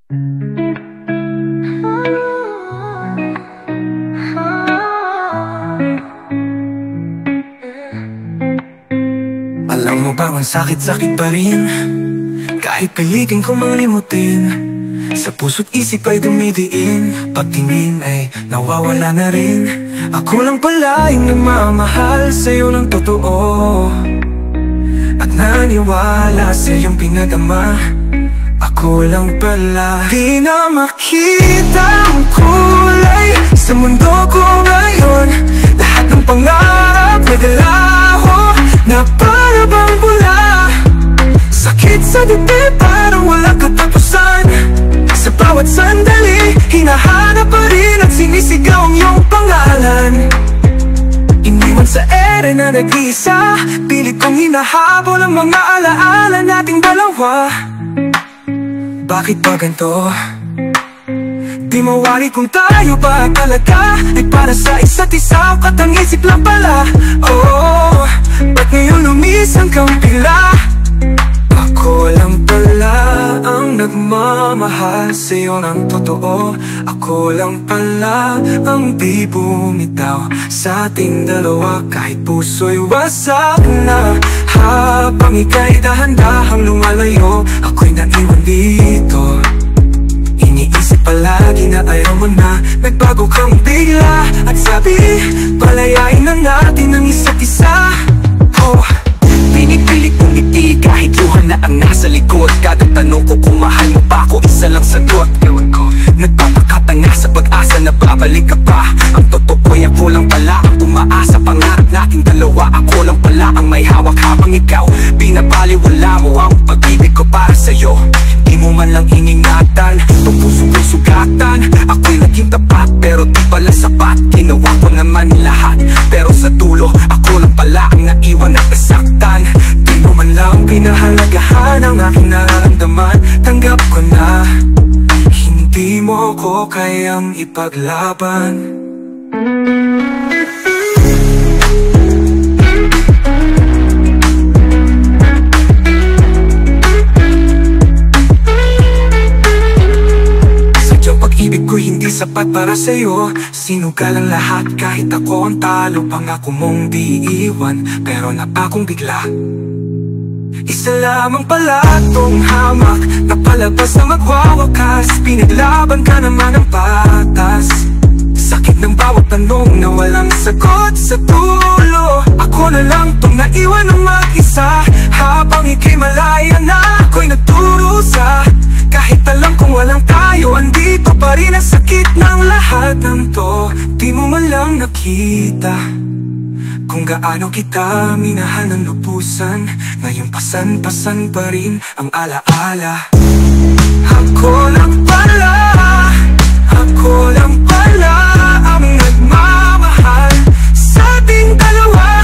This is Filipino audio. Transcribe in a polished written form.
Alam mo ba ang sakit-sakit pa rin, kahit pilitin kong malimutin. Sa puso't isip ay dumidiin, pagtingin ay nawawala na rin. Ako lang pala yung nagmamahal sa'yo ng totoo, at naniwala sa iyong pinagama. Ako lang pala di na makita ang kulay sa mundo ko ngayon. Lahat ng pangarap may dalaho na para bang bula. Sakit sa dibdib parang walang katapusan. Sa bawat sandali, hinahanap pa rin at sinisigaw ang iyong pangalan. Iniwan sa ere na nag-iisa, pilit kong hinahabol ang mga alaala nating dalawa. Bakit ba ganito? Di mawari kung tayo ba talaga ay para sa isa't isa, katang-isip lang pala. Oh, ba't ngayon lumisan kang bigla? Ako lang pala ang nagmamahal sa'yo ng totoo. Ako lang pala ang di bumitaw sa ating dalawa. Kahit puso'y wasak na, habang ika'y dahan-dahang lumalayo, ako'y naiwan dito. Iniisip palagi na ayaw mo na, nagbago kang bigla. At sabi, palayain na natin ang isa't isa. Oh, pinipilit kong ngiti kahit luha na ang nasa likod. Kada tanong ko kung mahal mo pa ako, isa lang sagot. Ewan ko, nagpapakatanga sa pag-asa na babalik ka pa. Ang totoo'y ako lang pala ang umaasa. Pangarap nating dalawa, ako lang pala ang may hawak habang ikaw binabaliwala mo ang pag-ibig ko para sa'yo. Di mo man lang iningatan, itong puso ko'y sugatan. Ako'y naging tapat pero di pala sapat. Ginawa ko naman lahat pero sa dulo, ako lang pala ang naiwan at nasaktan. Di mo man lang pinahalagahan ang aking nararamdaman. Tanggap ko na hindi mo ko kayang ipaglaban. Sadyang pag-ibig ko hindi sapat para sa'yo. Sinugal ang lahat kahit ako ang talo. Pangako mong di iwan pero napakong bigla. Isa lamang pala tong hamak na palabas na magwawakas. Pinaglaban ka naman ng patas. Sakit ng bawat tanong na walang sagot sa dulo. Ako na lang tong naiwan ng mag-isa. Habang ika'y malaya na, ako'y nagdurusa. Kahit alam kong walang tayo, andito pa rin ang sakit ng lahat ng to. Di mo man lang nakita kung gaano kita minahal ng lubusan. Ngayon pasan-pasan pa rin ang alaala. Ako lang pala ang nagmamahal sa ating dalawa.